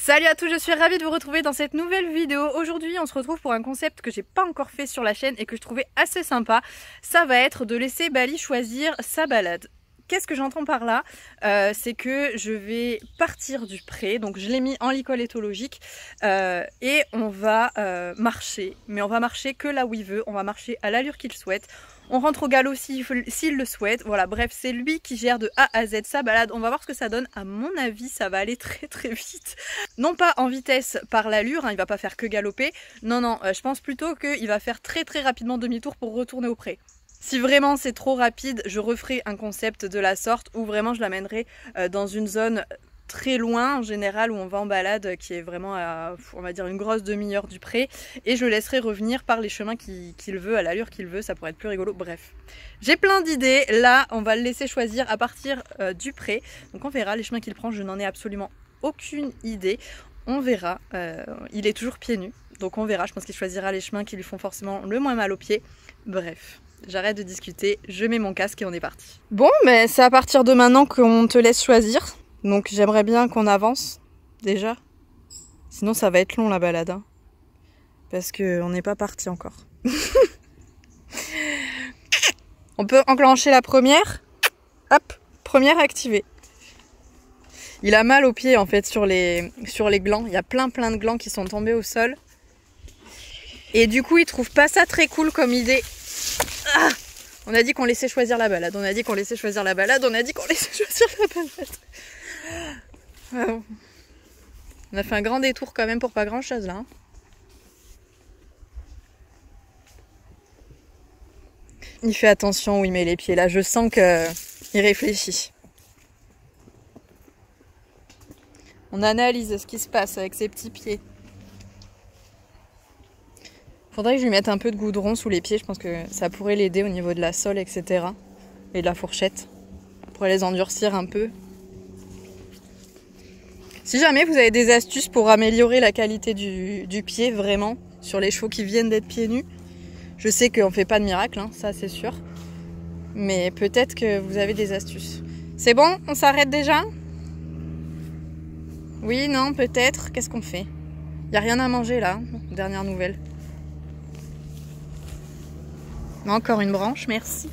Salut à tous, je suis ravie de vous retrouver dans cette nouvelle vidéo. Aujourd'hui on se retrouve pour un concept que j'ai pas encore fait sur la chaîne et que je trouvais assez sympa. Ça va être de laisser Bali choisir sa balade. Qu'est-ce que j'entends par là? C'est que je vais partir du pré, donc je l'ai mis en licol éthologique et on va marcher, mais on va marcher que là où il veut, on va marcher à l'allure qu'il souhaite. On rentre au galop s'il le souhaite. Voilà, bref, c'est lui qui gère de A à Z sa balade. On va voir ce que ça donne. À mon avis, ça va aller très très vite. Non pas en vitesse par l'allure, hein, il va pas faire que galoper. Non, non, je pense plutôt qu'il va faire très très rapidement demi-tour pour retourner au pré. Si vraiment c'est trop rapide, je referai un concept de la sorte où vraiment je l'amènerai dans une zone très loin en général où on va en balade qui est vraiment à, on va dire, une grosse demi-heure du pré et je laisserai revenir par les chemins qu'il veut, à l'allure qu'il veut, ça pourrait être plus rigolo. Bref, j'ai plein d'idées. Là on va le laisser choisir à partir du pré, donc on verra les chemins qu'il prend. Je n'en ai absolument aucune idée, on verra. Il est toujours pieds nus, donc on verra. Je pense qu'il choisira les chemins qui lui font forcément le moins mal aux pieds. Bref, j'arrête de discuter, je mets mon casque et on est parti. Bon, mais c'est à partir de maintenant qu'on te laisse choisir. Donc j'aimerais bien qu'on avance, déjà. Sinon ça va être long la balade. Hein. Parce qu'on n'est pas parti encore. On peut enclencher la première. Hop, première activée. Il a mal aux pieds en fait sur les glands. Il y a plein de glands qui sont tombés au sol. Et du coup il trouve pas ça très cool comme idée. Ah, on a dit qu'on laissait choisir la balade. On a dit qu'on laissait choisir la balade. On a dit qu'on laissait choisir la balade. On a fait un grand détour quand même pour pas grand chose là. Hein. Il fait attention où il met les pieds là. Je sens qu'il réfléchit. On analyse ce qui se passe avec ses petits pieds. Faudrait que je lui mette un peu de goudron sous les pieds. Je pense que ça pourrait l'aider au niveau de la sole, etc. Et de la fourchette. Pour les endurcir un peu. Si jamais vous avez des astuces pour améliorer la qualité du pied, vraiment, sur les chevaux qui viennent d'être pieds nus, je sais qu'on fait pas de miracle, hein, ça c'est sûr, mais peut-être que vous avez des astuces. C'est bon? On s'arrête déjà? Oui, non, peut-être. Qu'est-ce qu'on fait? Y a rien à manger là, dernière nouvelle. Encore une branche, merci.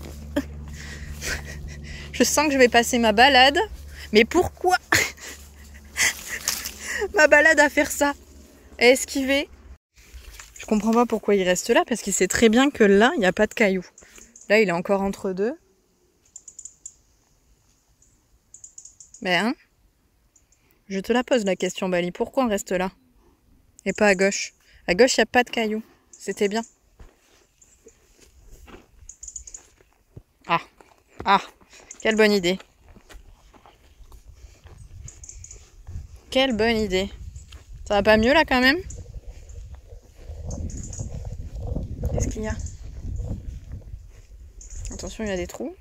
Je sens que je vais passer ma balade, mais pourquoi? Ma balade à faire ça, à esquiver. Je comprends pas pourquoi il reste là, parce qu'il sait très bien que là, il n'y a pas de cailloux. Là, il est encore entre deux. Mais hein, je te la pose la question, Bali. Pourquoi on reste là? Et pas à gauche? À gauche, il n'y a pas de cailloux. C'était bien. Ah, quelle bonne idée. Quelle bonne idée. Ça va pas mieux là quand même? Qu'est-ce qu'il y a? Attention, il y a des trous.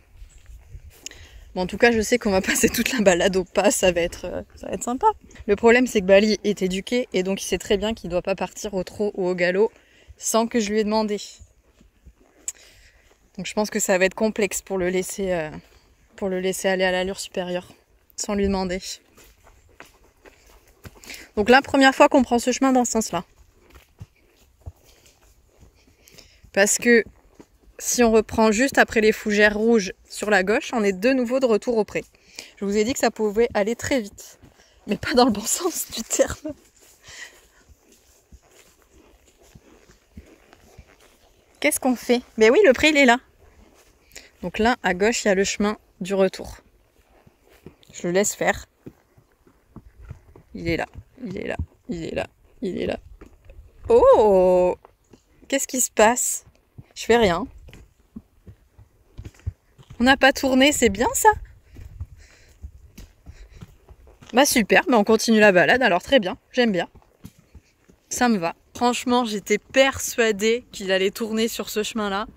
Bon, en tout cas, je sais qu'on va passer toute la balade au pas, ça va être sympa. Le problème, c'est que Bali est éduqué et donc il sait très bien qu'il ne doit pas partir au trot ou au galop sans que je lui ai demandé. Donc je pense que ça va être complexe pour le laisser aller à l'allure supérieure sans lui demander. Donc la première fois qu'on prend ce chemin dans ce sens-là. Parce que si on reprend juste après les fougères rouges sur la gauche, on est de nouveau de retour au pré. Je vous ai dit que ça pouvait aller très vite, mais pas dans le bon sens du terme. Qu'est-ce qu'on fait? Ben oui, le pré il est là. Donc là, à gauche, il y a le chemin du retour. Je le laisse faire. Il est là. Il est là, il est là, il est là. Oh! Qu'est-ce qui se passe? Je fais rien. On n'a pas tourné, c'est bien ça? Bah super, bah on continue la balade, alors très bien, j'aime bien. Ça me va. Franchement, j'étais persuadée qu'il allait tourner sur ce chemin-là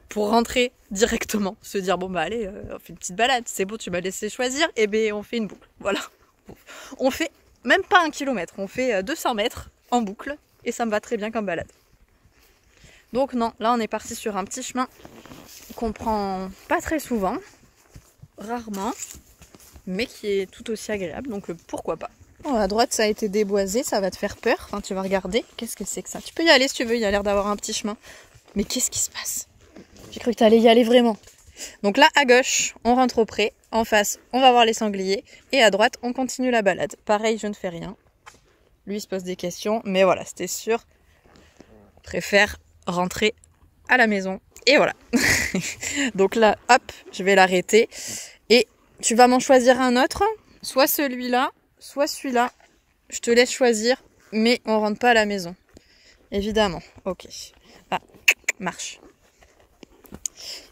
pour rentrer directement. Se dire, bon bah allez, on fait une petite balade, c'est bon, tu m'as laissé choisir, et ben on fait une boucle. Voilà. On fait même pas 1 kilomètre, on fait 200 mètres en boucle et ça me va très bien comme balade. Donc non, là on est parti sur un petit chemin qu'on prend pas très souvent, rarement, mais qui est tout aussi agréable, donc pourquoi pas. Oh, à droite, ça a été déboisé, ça va te faire peur. Enfin, tu vas regarder. Qu'est-ce que c'est que ça? Tu peux y aller si tu veux, il y a l'air d'avoir un petit chemin. Mais qu'est-ce qui se passe? J'ai cru que tu allais y aller vraiment. Donc là, à gauche, on rentre au pré. En face, on va voir les sangliers. Et à droite, on continue la balade. Pareil, je ne fais rien. Lui, il se pose des questions. Mais voilà, c'était sûr. Je préfère rentrer à la maison. Et voilà. Donc là, hop, je vais l'arrêter. Et tu vas m'en choisir un autre. Soit celui-là, soit celui-là. Je te laisse choisir. Mais on rentre pas à la maison. Évidemment. Ok. Ah, marche.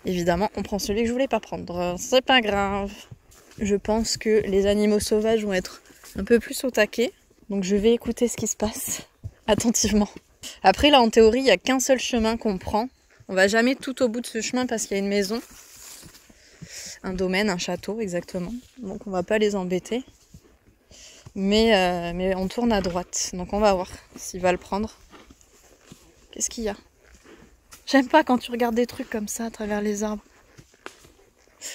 Évidemment, on prend celui que je voulais pas prendre. C'est pas grave. Je pense que les animaux sauvages vont être un peu plus au taquet. Donc je vais écouter ce qui se passe attentivement. Après là, en théorie, il n'y a qu'un seul chemin qu'on prend. On va jamais tout au bout de ce chemin parce qu'il y a une maison. Un domaine, un château exactement. Donc on va pas les embêter. Mais on tourne à droite. Donc on va voir s'il va le prendre. Qu'est-ce qu'il y a? J'aime pas quand tu regardes des trucs comme ça à travers les arbres.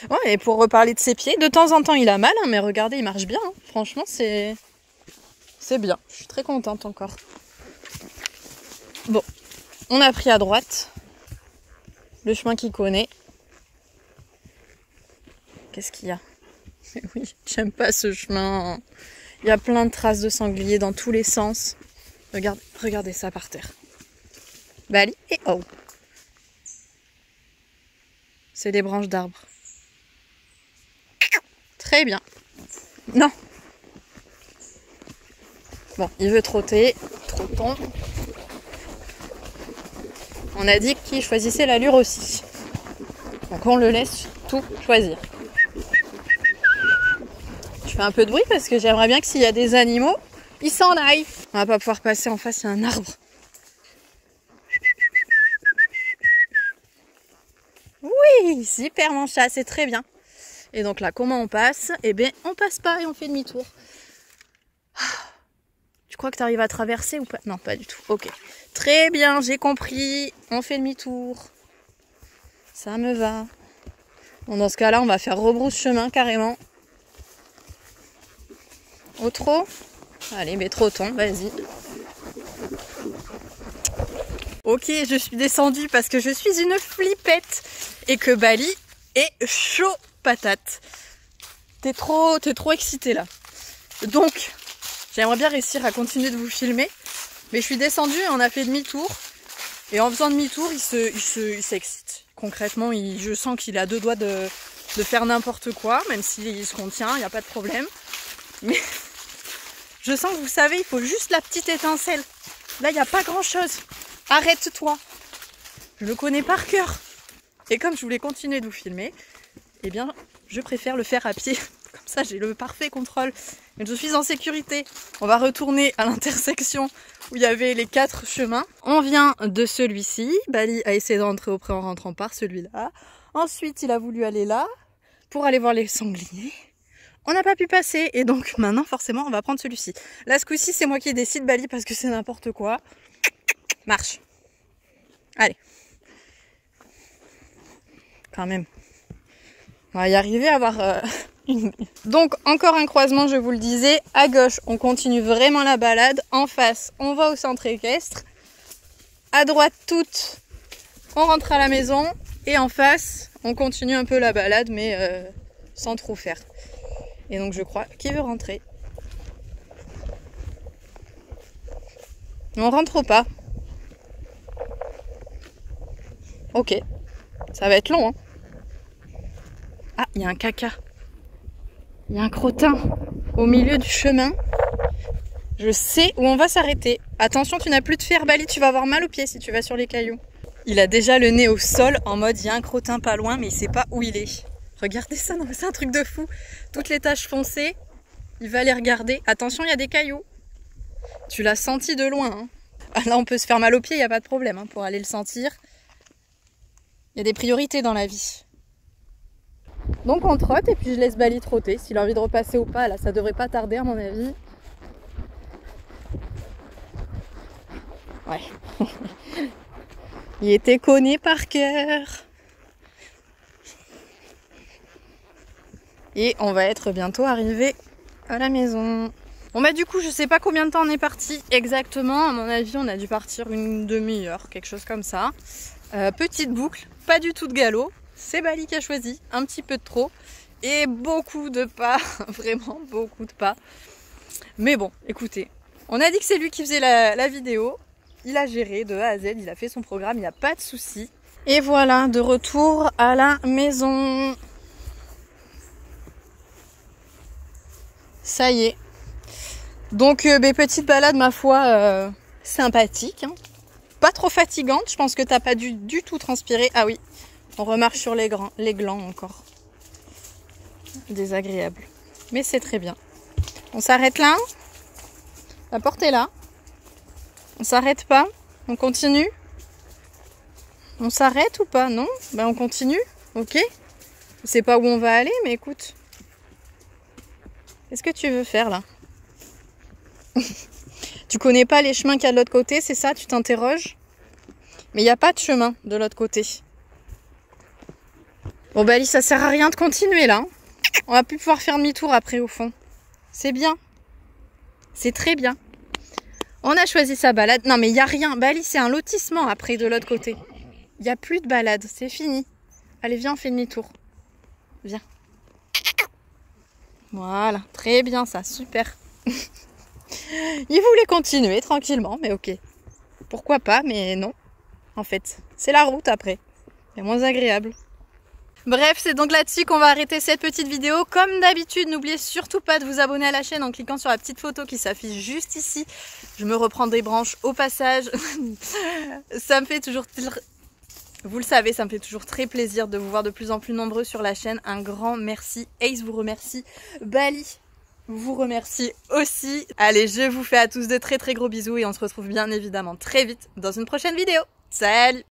Ouais, et pour reparler de ses pieds, de temps en temps il a mal, hein, mais regardez, il marche bien. Hein. Franchement, c'est bien. Je suis très contente encore. Bon, on a pris à droite. Le chemin qu'il connaît. Qu'est-ce qu'il y a? Oui, j'aime pas ce chemin. Il y a plein de traces de sangliers dans tous les sens. Regardez ça par terre. Bali et oh. C'est des branches d'arbres. Très bien. Non. Bon, il veut trotter. Trottons. On a dit qu'il choisissait l'allure aussi. Donc on le laisse tout choisir. Je fais un peu de bruit parce que j'aimerais bien que s'il y a des animaux, ils s'en aillent. On va pas pouvoir passer en face, il y a un arbre. Oui, super mon chat, c'est très bien. Et donc là, comment on passe? Eh bien, on passe pas et on fait demi-tour. Tu crois que tu arrives à traverser ou pas? Non, pas du tout. Ok. Très bien, j'ai compris. On fait demi-tour. Ça me va. Bon, dans ce cas-là, on va faire rebrousse chemin carrément. Au trot? Allez, mais trottons, vas-y. Ok, je suis descendue parce que je suis une flippette et que Bali est chaud patate. T'es trop excitée là. Donc, j'aimerais bien réussir à continuer de vous filmer, mais je suis descendue et on a fait demi-tour. Et en faisant demi-tour, il s'excite. Concrètement, je sens qu'il a deux doigts de faire n'importe quoi, même s'il se contient, il n'y a pas de problème. Mais je sens que vous savez, il faut juste la petite étincelle. Là, il n'y a pas grand-chose. Arrête-toi. Je le connais par cœur. Et comme je voulais continuer de vous filmer, eh bien, je préfère le faire à pied. Comme ça, j'ai le parfait contrôle. Et je suis en sécurité. On va retourner à l'intersection où il y avait les 4 chemins. On vient de celui-ci. Bali a essayé de rentrer au pré en rentrant par celui-là. Ensuite, il a voulu aller là pour aller voir les sangliers. On n'a pas pu passer. Et donc, maintenant, forcément, on va prendre celui-ci. Là, ce coup-ci, c'est moi qui décide, Bali, parce que c'est n'importe quoi. Marche. Allez. Quand même. On va y arriver à avoir une... Donc, encore un croisement, je vous le disais. À gauche, on continue vraiment la balade. En face, on va au centre équestre. À droite, toute, on rentre à la maison. Et en face, on continue un peu la balade, mais sans trop faire. Et donc, je crois qu'il veut rentrer. On rentre pas. Ok, ça va être long, hein. Ah, il y a un caca. Il y a un crottin au milieu du chemin. Je sais où on va s'arrêter. Attention, tu n'as plus de fer, Bali, tu vas avoir mal aux pieds si tu vas sur les cailloux. Il a déjà le nez au sol en mode il y a un crottin pas loin, mais il sait pas où il est. Regardez ça, non mais c'est un truc de fou. Toutes les taches foncées, il va les regarder. Attention, il y a des cailloux. Tu l'as senti de loin, hein. Ah, là, on peut se faire mal aux pieds, il n'y a pas de problème hein, pour aller le sentir. Il y a des priorités dans la vie. Donc on trotte et puis je laisse Bali trotter. S'il a envie de repasser ou pas, là ça devrait pas tarder à mon avis. Ouais. Il était connu par cœur. Et on va être bientôt arrivé à la maison. Bon bah du coup je sais pas combien de temps on est parti exactement, à mon avis on a dû partir une demi-heure, quelque chose comme ça. Petite boucle, pas du tout de galop, c'est Bali qui a choisi, un petit peu de trop et beaucoup de pas, vraiment beaucoup de pas. Mais bon, écoutez, on a dit que c'est lui qui faisait la vidéo, il a géré de A à Z, il a fait son programme, il n'y a pas de souci. Et voilà, de retour à la maison. Ça y est. Donc, petite balade, ma foi, sympathique. Hein. Pas trop fatigante. Je pense que t'as pas du tout transpiré. Ah oui, on remarche sur les glands encore. Désagréable. Mais c'est très bien. On s'arrête là. La porte est là. On s'arrête pas. On continue. On s'arrête ou pas? Non? Ben on continue. Ok. Je sais pas où on va aller, mais écoute. Qu'est-ce que tu veux faire là? Tu connais pas les chemins qu'il y a de l'autre côté, c'est ça? Tu t'interroges? Mais il n'y a pas de chemin de l'autre côté. Bon bah Ali, ça sert à rien de continuer là. On va plus pouvoir faire demi-tour après au fond. C'est bien. C'est très bien. On a choisi sa balade. Non mais il n'y a rien. Bah Ali, c'est un lotissement après de l'autre côté. Il n'y a plus de balade, c'est fini. Allez, viens, on fait demi-tour. Viens. Voilà, très bien ça, super. Il voulait continuer tranquillement, mais ok. Pourquoi pas, mais non. En fait, c'est la route après. C'est moins agréable. Bref, c'est donc là-dessus qu'on va arrêter cette petite vidéo. Comme d'habitude, n'oubliez surtout pas de vous abonner à la chaîne en cliquant sur la petite photo qui s'affiche juste ici. Je me reprends des branches au passage. Ça me fait toujours... Vous le savez, ça me fait toujours très plaisir de vous voir de plus en plus nombreux sur la chaîne. Un grand merci. Ace vous remercie. Bali vous remercie aussi. Allez, je vous fais à tous de très gros bisous et on se retrouve bien évidemment très vite dans une prochaine vidéo. Salut!